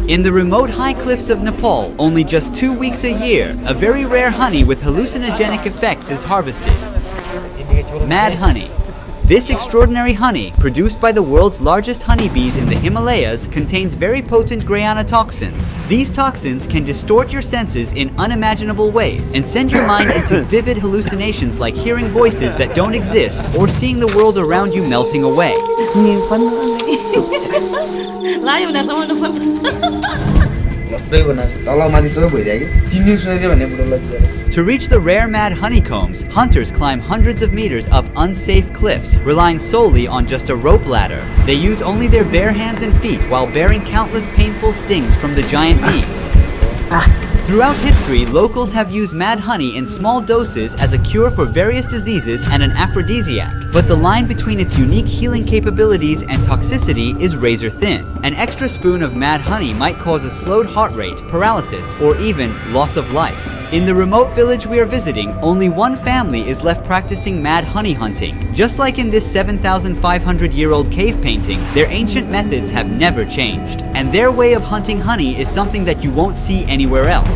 In the remote high cliffs of Nepal, only just 2 weeks a year, a very rare honey with hallucinogenic effects is harvested. Mad honey. This extraordinary honey, produced by the world's largest honeybees in the Himalayas, contains very potent guaiana toxins. These toxins can distort your senses in unimaginable ways and send your mind into vivid hallucinations like hearing voices that don't exist or seeing the world around you melting away. To reach the rare mad honeycombs, hunters climb hundreds of meters up unsafe cliffs, relying solely on just a rope ladder. They use only their bare hands and feet while bearing countless painful stings from the giant bees. Throughout history, locals have used mad honey in small doses as a cure for various diseases and an aphrodisiac. But the line between its unique healing capabilities and toxicity is razor thin. An extra spoon of mad honey might cause a slowed heart rate, paralysis, or even loss of life. In the remote village we are visiting, only one family is left practicing mad honey hunting. Just like in this 7,500-year-old cave painting, their ancient methods have never changed. And their way of hunting honey is something that you won't see anywhere else.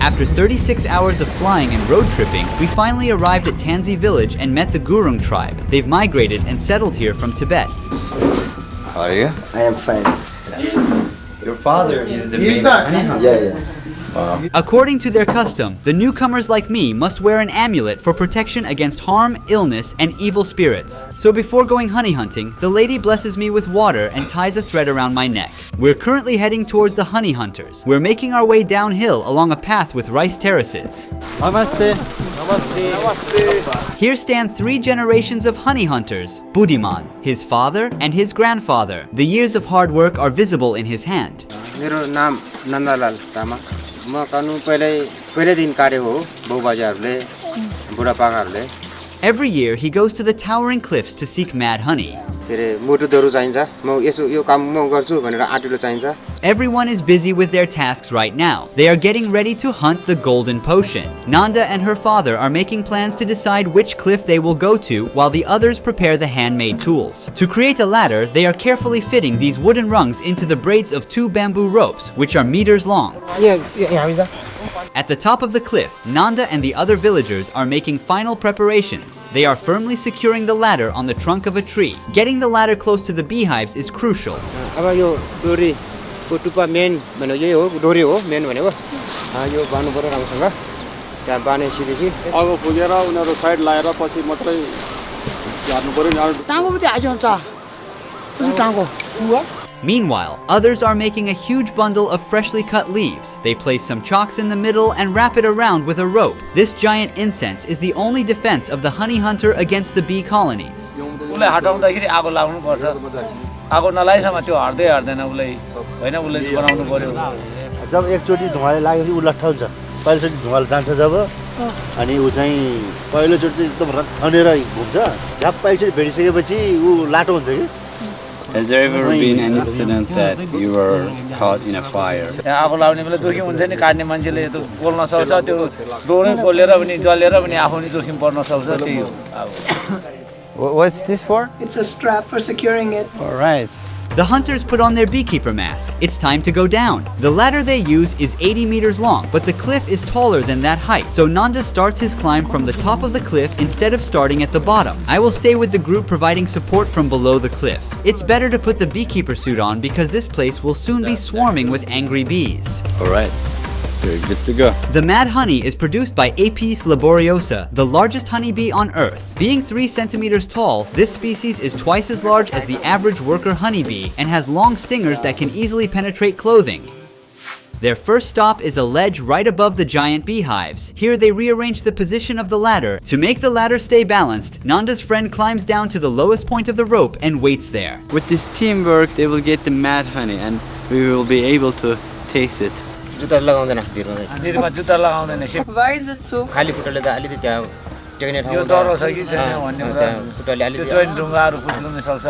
After 36 hours of flying and road tripping, we finally arrived at Tansi village and met the Gurung tribe. They've migrated and settled here from Tibet. How are you? I am fine. Your father is the main honey hunter. Yeah. According to their custom, the newcomers like me must wear an amulet for protection against harm, illness, and evil spirits. So before going honey hunting, the lady blesses me with water and ties a thread around my neck. We're currently heading towards the honey hunters. We're making our way downhill along a path with rice terraces. Namaste. Namaste. Namaste. Here stand 3 generations of honey hunters. Budiman, his father, and his grandfather. The years of hard work are visible in his hand. मेरो नाम नन्दलाल तामाङ म कानुन पहिले दिन काटे हो बाउबाजेहरूले बुढापाकाहरूले Every year he goes to the towering cliffs to seek mad honey. फेरि मोटुदहरू चाहिन्छ म यसो यो काम म गर्छु भनेर आँटिलो चाहिन्छ. Everyone is busy with their tasks right now. They are getting ready to hunt the golden potion. Nanda and her father are making plans to decide which cliff they will go to while the others prepare the handmade tools. To create a ladder, they are carefully fitting these wooden rungs into the braids of 2 bamboo ropes, which are meters long. At the top of the cliff, Nanda and the other villagers are making final preparations. They are firmly securing the ladder on the trunk of a tree. Getting the ladder close to the beehives is crucial. अब यो डोरीको टुप्पा main भनेको यही हो डोरी हो main भनेको यो बान्नु पर्यो राम्रोसँग त्यहाँ बानेपछि अगो पुगेर उनीहरु साइड लाएर पछि मात्रै झार्नु पर्यो नि टाङो पनि आइन्छ टाङो Meanwhile, others are making a huge bundle of freshly cut leaves. They place some chalks in the middle and wrap it around with a rope. This giant incense is the only defense of the honey hunter against the bee colonies. उले हटाउँदाखेरि आगो लाग्नु पर्छ आगो नलाइसम्म त्यो हट्दै हट्दैन उले हैन उले बनाउनु पर्यो जब एकचोटी धुवाले लाग्यो उ लट्ठ हुन्छ पहिलोचोटी धुवाले जान्छ जब अनि उ चाहिँ पहिलोचोटी एकदम रथनेर घुम्छ झ्याप एकचोटी भेटिसकेपछि उ लाटो हुन्छ के. Has there ever been an incident that you were caught in a fire? आगो लाग्ने बेला जोखिम हुन्छ नि काट्ने मान्छेले त्यो बोल्न सक्छ त्यो डोरै बोलेर पनि जलेर पनि आफू नि जोखिम पर्न सक्छ त्यही हो अब. What's this for? It's a strap for securing it. All right. The hunters put on their beekeeper mask. It's time to go down. The ladder they use is 80 meters long, but the cliff is taller than that height. So Nanda starts his climb from the top of the cliff instead of starting at the bottom. I will stay with the group providing support from below the cliff. It's better to put the beekeeper suit on because this place will soon be swarming with angry bees. All right. You're good to go. The mad honey is produced by Apis laboriosa, the largest honeybee on Earth. Being 3 centimeters tall, this species is twice as large as the average worker honeybee and has long stingers that can easily penetrate clothing. Their first stop is a ledge right above the giant beehives. Here they rearrange the position of the ladder. To make the ladder stay balanced, Nanda's friend climbs down to the lowest point of the rope and waits there. With this teamwork, they will get the mad honey and we will be able to taste it. जुत्ता लगाउँदैन निरमा जुत्ता लगाउँदैन SIP Why is it so? खाली खुट्टाले त अलिकति त्यहाँ टेक्ने ठाउँ यो डर छ कि छैन भन्ने कुरा खुट्टाले त्यो जोइन ढुङ्गाहरू खुस्किन सक्छ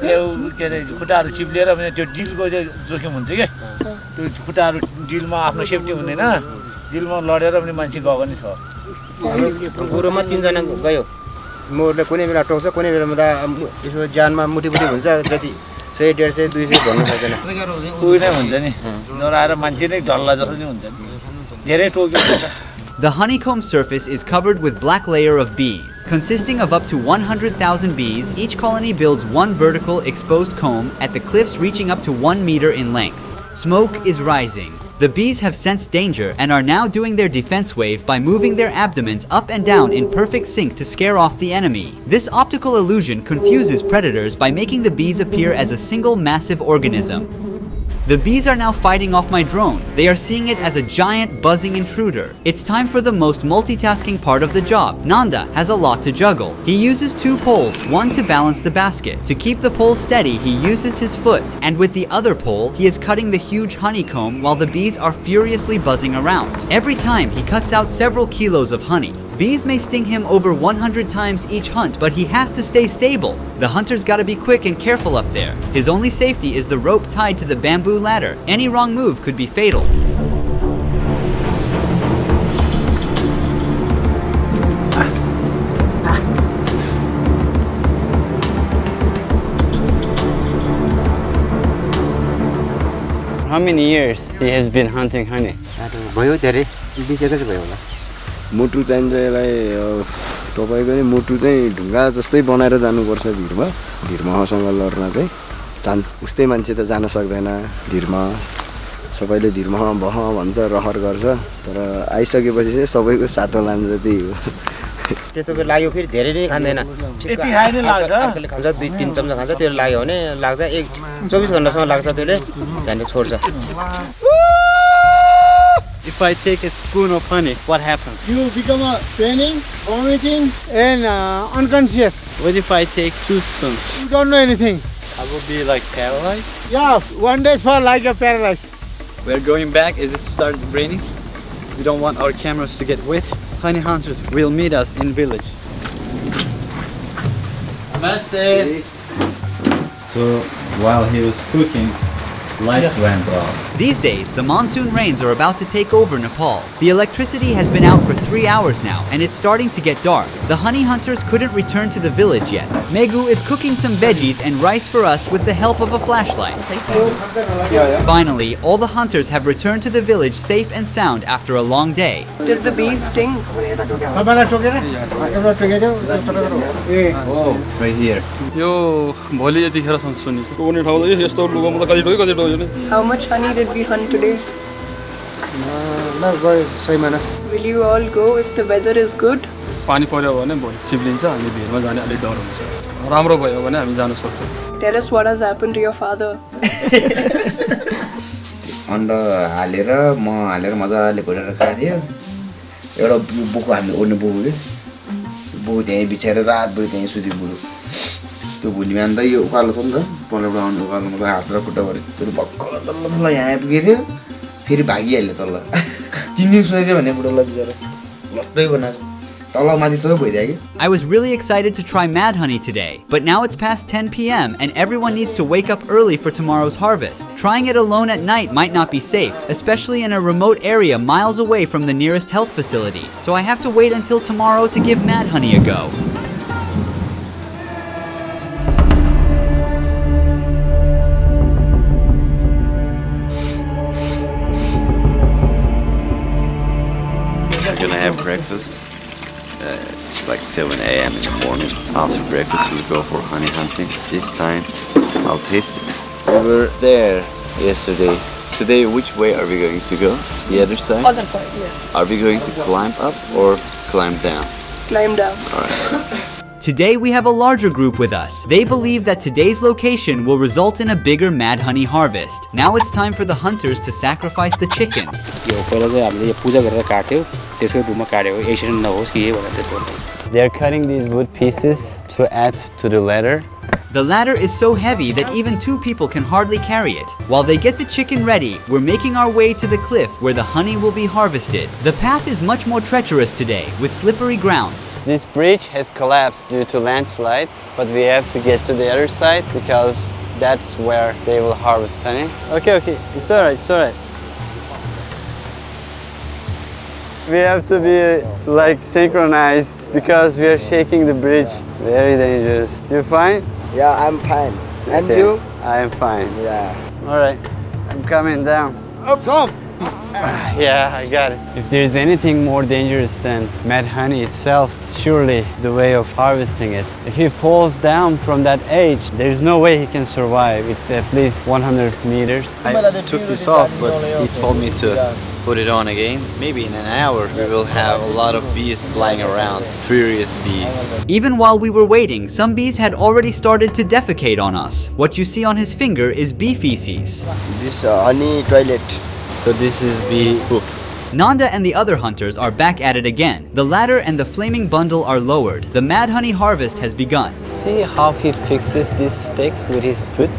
यो के अरे खुट्टाहरू चिप्लेर पनि त्यो डिलको चाहिँ जोखिम हुन्छ के त्यो खुट्टाहरू डिलमा आफ्नो सेफ्टी हुँदैन डिलमा लडेर पनि मान्छे गएको नि छ गुरुमा 3 जना गयो मोरले कुनै बेला टोक्छ कुनै बेला त यसो ज्यानमा मुटिमुटी हुन्छ जति 100 150 200 भन्नु सक्दैन कोही नै हुन्छ नि नराएर मान्छे नै डल्ला जस्तो नि हुन्छ नि धेरै टोक्यो हुन्छ The honeycomb surface is covered with black layer of bees. Consisting of up to 100,000 bees, each colony builds one vertical exposed comb at the cliffs reaching up to 1 meter in length. Smoke is rising. The bees have sensed danger and are now doing their defense wave by moving their abdomens up and down in perfect sync to scare off the enemy. This optical illusion confuses predators by making the bees appear as a single massive organism. The bees are now fighting off my drone. They are seeing it as a giant buzzing intruder. It's time for the most multitasking part of the job. Nanda has a lot to juggle. He uses 2 poles, one to balance the basket. To keep the pole steady, he uses his foot. And with the other pole, he is cutting the huge honeycomb while the bees are furiously buzzing around. Every time, he cuts out several kilos of honey. Bees may sting him over 100 times each hunt, but he has to stay stable. The hunter's gotta be quick and careful up there. His only safety is the rope tied to the bamboo ladder. Any wrong move could be fatal. How many years he has been hunting honey? भयो धेरै 20 एकै चाहिँ भयो होला मुटु चाहिन्छ यसलाई तपाईको नि मुटु चाहिँ ढुङ्गा जस्तै बनाएर जानुपर्छ भिरमा लड्न चाहिँ उस्तै मान्छे त जान सक्दैन भिरमा सबैले भिरमा बह भन्छ रहर गर्छ तर आइसकेपछि चाहिँ सबैको सातो लान्छ त्यही हो त्यस्तो बेला लाग्यो फेरि धेरै नै खाँदैन यति खाइ नै लाग्छ अर्कोले खान्छ 2-3 चम्चा खान्छ त्यो लाग्यो भने लाग्छ 24 घण्टासम्म लाग्छ त्यसले त्यहाँदेखि छोड्छ If I take a spoon of honey, what happens? You become a panic, vomiting, and unconscious. What if I take 2 spoons? You don't know anything. I will be like paralyzed. Yeah, one day for like a paralyzed. We're going back as it started raining. We don't want our cameras to get wet. Honey hunters will meet us in village. Namaste. So while he was cooking, lights went off. These days, the monsoon rains are about to take over Nepal. The electricity has been out for 3 hours now, and it's starting to get dark. The honey hunters couldn't return to the village yet. Megu is cooking some veggies and rice for us with the help of a flashlight. Finally, all the hunters have returned to the village safe and sound after a long day. Did the bees sting? Right here. यो भोलि यतिखेर सुनिन्छ टोक्ने ठाउँ चाहिँ यस्तो लुगामा त कति Tokyo नि How much honey did we hunt today? ल गयो 6 महिना Will you all go if the weather is good? पानी पर्यो भने भोलि चिप्लिन्छ हामी भिरमा जाने अलि डर हुन्छ राम्रो भयो भने हामी जान सक्छौँ Tell us what has happened to your father. अन्डा हालेर म हालेर मजाले घोडेर खादियो एउटा बुको हामीले ओड्ने बुको के बुको त्यही बिछाएर रातभरि त्यही सुत्यो बुढो त्यो भोलि बिहान त यो उकालो छ नि त पल्लो आउनु उकालोमा त हात र खुट्टा भएर त्यो भक्कल यहाँ आइपुगेको थियो फेरि भागिहाल्यो तल 3 दिन सुत्यो भने बुढोलाई बिचरा लट्टै बनाएको I was really excited to try mad honey today, but now it's past 10 p.m. and everyone needs to wake up early for tomorrow's harvest. Trying it alone at night might not be safe, especially in a remote area miles away from the nearest health facility. So I have to wait until tomorrow to give mad honey a go. We're gonna have breakfast. It's like 7 a.m. in the morning. After breakfast, we'll go for honey hunting. This time, I'll taste it. We were there yesterday. Today, which way are we going to go? The other side? Other side, yes. Are we going to climb up or climb down? Climb down. Alright. Today we have a larger group with us. They believe that today's location will result in a bigger mad honey harvest. Now it's time for the hunters to sacrifice the chicken. They are cutting these wood pieces to add to the ladder. The ladder is so heavy that even 2 people can hardly carry it. While they get the chicken ready, we're making our way to the cliff where the honey will be harvested. The path is much more treacherous today, with slippery grounds. This bridge has collapsed due to landslides, but we have to get to the other side because that's where they will harvest honey. Okay, it's alright. We have to be like synchronized because we are shaking the bridge. Very dangerous. You fine? Yeah, I'm fine. And you? I am fine. Yeah. All right, I'm coming down. Up. Yeah, I got it. If there's anything more dangerous than mad honey itself, surely the way of harvesting it. If he falls down from that edge, there's no way he can survive. It's at least 100 meters. I took this off, but he told me to put it on again. Maybe in an hour we will have a lot of bees flying around, furious bees. Even while we were waiting, some bees had already started to defecate on us. What you see on his finger is bee feces. This honey toilet. So this is bee poop. Nanda and the other hunters are back at it again. The ladder and the flaming bundle are lowered. The mad honey harvest has begun. See how he fixes this stick with his foot?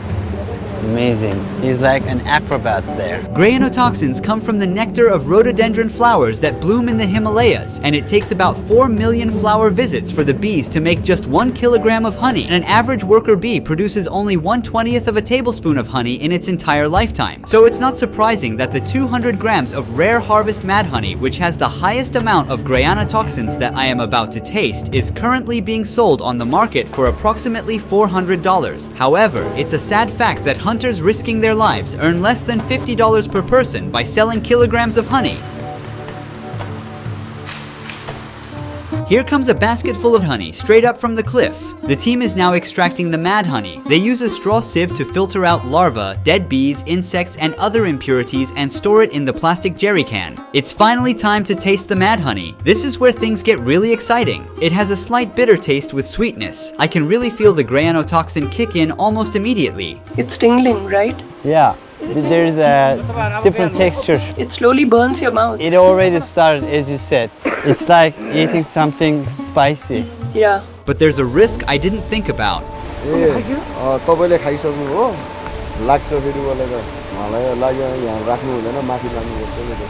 Amazing. He's like an acrobat there. Granotoxins come from the nectar of rhododendron flowers that bloom in the Himalayas, and it takes about 4 million flower visits for the bees to make just 1 kilogram of honey. And an average worker bee produces only 1/20th of a tablespoon of honey in its entire lifetime. So it's not surprising that the 200 grams of rare harvest mad honey, which has the highest amount of granotoxins that I am about to taste, is currently being sold on the market for approximately $400. However, it's a sad fact that hunters risking their lives earn less than $50 per person by selling kilograms of honey. Here comes a basket full of honey straight up from the cliff. The team is now extracting the mad honey. They use a straw sieve to filter out larvae, dead bees, insects, and other impurities and store it in the plastic jerry can. It's finally time to taste the mad honey. This is where things get really exciting. It has a slight bitter taste with sweetness. I can really feel the granotoxin kick in almost immediately. It's tingling, right? Yeah. There's a different texture. It slowly burns your mouth. It already started, as you said. It's like eating something spicy. Yeah. But there's a risk I didn't think about. तपाईले खाइसक्नु हो लाग्छ फेरि मलाई त मलाई लाग्यो यहाँ राख्नु हुँदैन माथि लानुपर्छ नि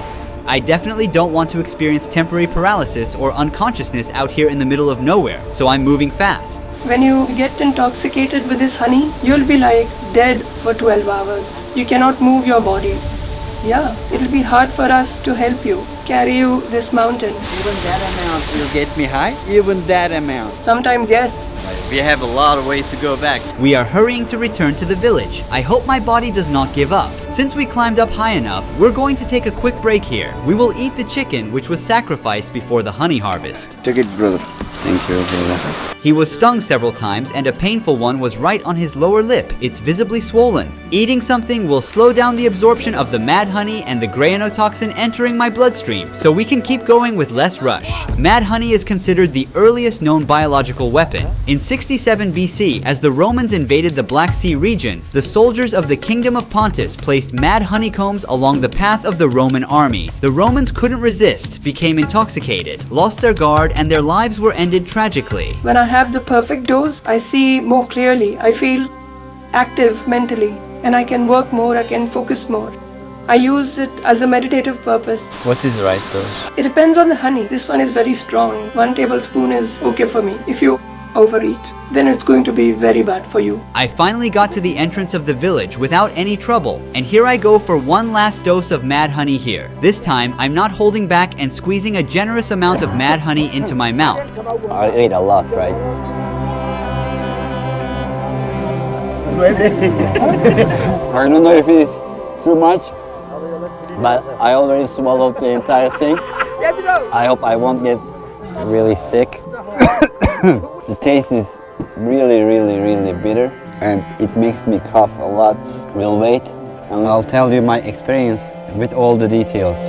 I definitely don't want to experience temporary paralysis or unconsciousness out here in the middle of nowhere, so I'm moving fast. When you get intoxicated with this honey, you'll be like dead for 12 hours. You cannot move your body. Yeah, it'll be hard for us to help you, carry you this mountain. Even that amount will get me high? Even that amount? Sometimes yes. We have a lot of way to go back. We are hurrying to return to the village. I hope my body does not give up. Since we climbed up high enough, we're going to take a quick break here. We will eat the chicken which was sacrificed before the honey harvest. Take it, brother. Thank you, brother. He was stung several times and a painful one was right on his lower lip. It's visibly swollen. Eating something will slow down the absorption of the mad honey and the granotoxin entering my bloodstream, so we can keep going with less rush. Mad honey is considered the earliest known biological weapon. In 67 BC, as the Romans invaded the Black Sea region, the soldiers of the Kingdom of Pontus placed mad honeycombs along the path of the Roman army. The Romans couldn't resist, became intoxicated, lost their guard, and their lives were ended tragically. When I have the perfect dose, I see more clearly. I feel active mentally, and I can work more, I can focus more. I use it as a meditative purpose. What is right dose? It depends on the honey. This one is very strong. 1 tablespoon is okay for me. If you overeat, then it's going to be very bad for you. I finally got to the entrance of the village without any trouble, and here I go for one last dose of mad honey here. This time, I'm not holding back and squeezing a generous amount of mad honey into my mouth. I ate a lot, right? I don't know if it's too much, but I already swallowed the entire thing. I hope I won't get really sick. The taste is really, really, really bitter, and it makes me cough a lot. We'll wait, and I'll tell you my experience with all the details.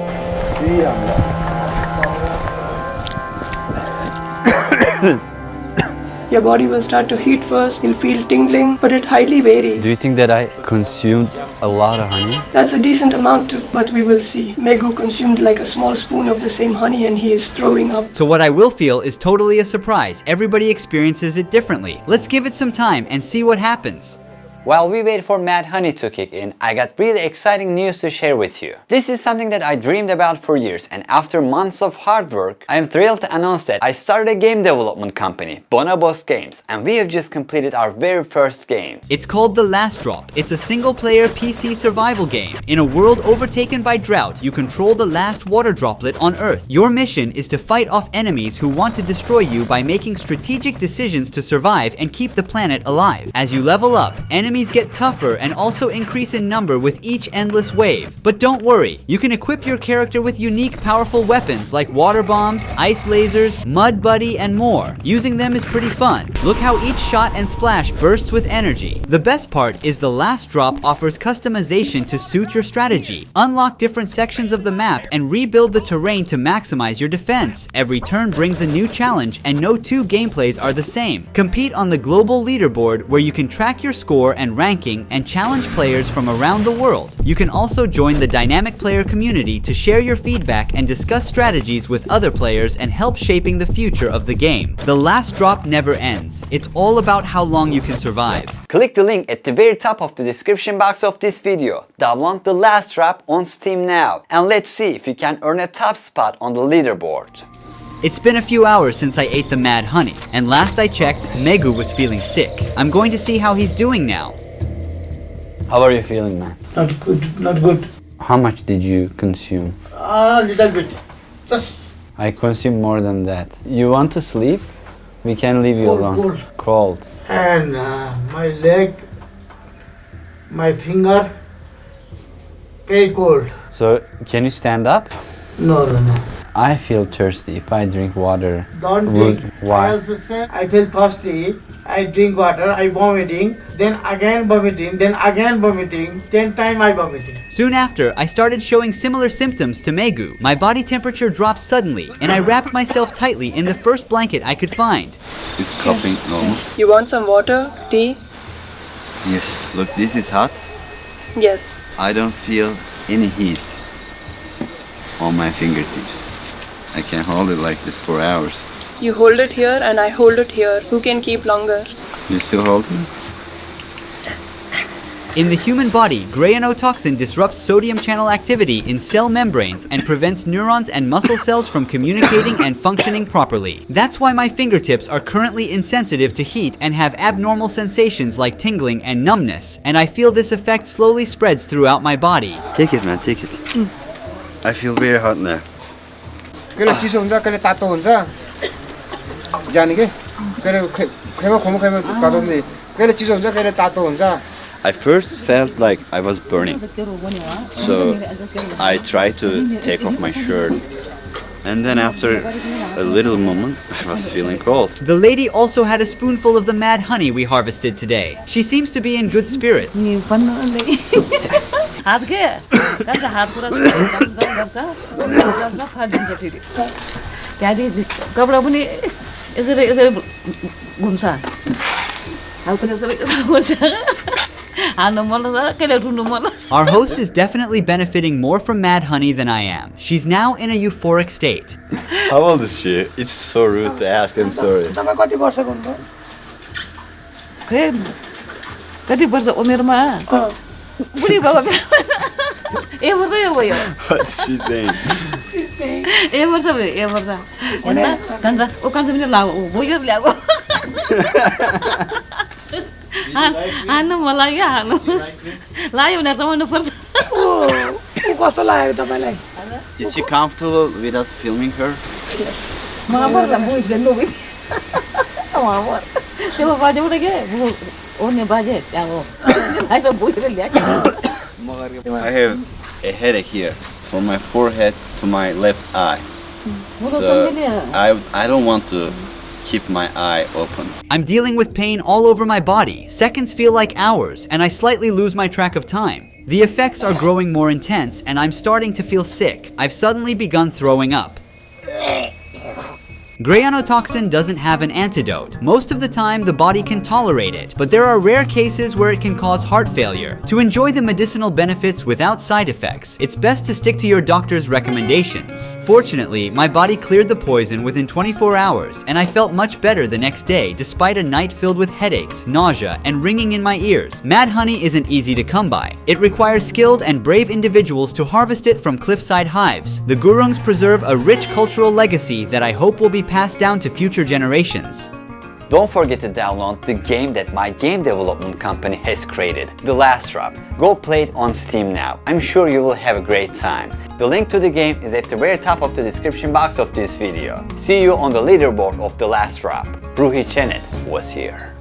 Your body will start to heat first, you'll feel tingling, but it highly varies. Do you think that I consumed a lot of honey? That's a decent amount too, but we will see. Megu consumed like a small spoon of the same honey and he is throwing up. So what I will feel is totally a surprise. Everybody experiences it differently. Let's give it some time and see what happens. While we wait for mad honey to kick in, I got really exciting news to share with you. This is something that I dreamed about for years, and after months of hard work, I am thrilled to announce that I started a game development company, Bonobos Games, and we have just completed our very first game. It's called The Last Drop. It's a single-player PC survival game. In a world overtaken by drought, you control the last water droplet on Earth. Your mission is to fight off enemies who want to destroy you by making strategic decisions to survive and keep the planet alive. As you level up, enemies enemies get tougher and also increase in number with each endless wave. But don't worry, you can equip your character with unique powerful weapons like water bombs, ice lasers, mud buddy, and more. Using them is pretty fun. Look how each shot and splash bursts with energy. The best part is the last drop offers customization to suit your strategy. Unlock different sections of the map and rebuild the terrain to maximize your defense. Every turn brings a new challenge and no two gameplays are the same. Compete on the global leaderboard where you can track your score and ranking and challenge players from around the world. You can also join the dynamic player community to share your feedback and discuss strategies with other players and help shaping the future of the game. The last drop never ends. It's all about how long you can survive. Click the link at the very top of the description box of this video. Download the last drop on Steam now and let's see if you can earn a top spot on the leaderboard. It's been a few hours since I ate the mad honey, and last I checked, Megu was feeling sick. I'm going to see how he's doing now. How are you feeling, man? Not good, not good. How much did you consume? A little bit. Just I consumed more than that. You want to sleep? We can leave you alone. Cold. and my leg, my finger, very cold. So, can you stand up? No. I feel thirsty. If I drink water, Don't would drink. why? I also say I feel thirsty. I drink water, I vomiting, then again vomiting, then again vomiting, 10 times I vomiting. Soon after, I started showing similar symptoms to Megu. My body temperature dropped suddenly, and I wrapped myself tightly in the first blanket I could find. Is coughing normal? You want some water, tea? Yes. Look, this is hot. Yes. I don't feel any heat on my fingertips. I can hold it like this for hours. You hold it here and I hold it here. Who can keep longer? You still hold it? In the human body, grayanotoxin disrupts sodium channel activity in cell membranes and prevents neurons and muscle cells from communicating and functioning properly. That's why my fingertips are currently insensitive to heat and have abnormal sensations like tingling and numbness, and I feel this effect slowly spreads throughout my body. Take it, man, take it. I feel very hot now. कहिले चिसो हुन्छ कहिले तातो हुन्छ जाने के कहिले खैमा खमो खैमा तातो हुन्छ कहिले चिसो हुन्छ कहिले तातो हुन्छ I first felt like I was burning, so I tried to take off my shirt, and then after a little moment I was feeling cold. The lady also had a spoonful of the mad honey we harvested today. She seems to be in good spirits. हात के कान्छ हात पुरा गर्छ फाटिन्छ फेरि त्यहाँदेखि कपडा पनि यसरी यसरी घुम्छ हात पनि यसरी घुम्छ हाल्नु मन लाग्छ कहिले रुनु मन लाग्छ. Our host is definitely benefiting more from mad honey than I am. She's now in a euphoric state. How old is she? It's so rude to ask, I'm sorry. तपाईँ कति वर्षको हुनुहुन्छ? खै कति वर्ष उमेरमा बुढी बाबा ए वर्ष यो भयो. What's she saying? ए वर्ष भयो ए वर्ष हैन कान्छ ओ कान्छ पनि ला बोयर ल्याएको हान्नु मलाई क्या हान्नु लाग्यो भने रमाउनु पर्छ. ओ कस्तो लाग्यो तपाईलाई? Is she comfortable with us filming her? Yes. मलाई पर्छ बोइले नोबी म त्यो बाजे उठे के ओर्ने बाजे त्यहाँ हो अहिले बोइले ल्याएको. I have a headache here, from my forehead to my left eye. So I don't want to keep my eye open. I'm dealing with pain all over my body. Seconds feel like hours, and I slightly lose my track of time. The effects are growing more intense, and I'm starting to feel sick. I've suddenly begun throwing up. Grayanotoxin doesn't have an antidote. Most of the time, the body can tolerate it, but there are rare cases where it can cause heart failure. To enjoy the medicinal benefits without side effects, it's best to stick to your doctor's recommendations. Fortunately, my body cleared the poison within 24 hours, and I felt much better the next day despite a night filled with headaches, nausea, and ringing in my ears. Mad honey isn't easy to come by. It requires skilled and brave individuals to harvest it from cliffside hives. The Gurungs preserve a rich cultural legacy that I hope will be passed down to future generations. Don't forget to download the game that my game development company has created, The Last Drop. Go play it on Steam now. I'm sure you will have a great time. The link to the game is at the very top of the description box of this video. See you on the leaderboard of The Last Drop. Ruhi Chenet was here.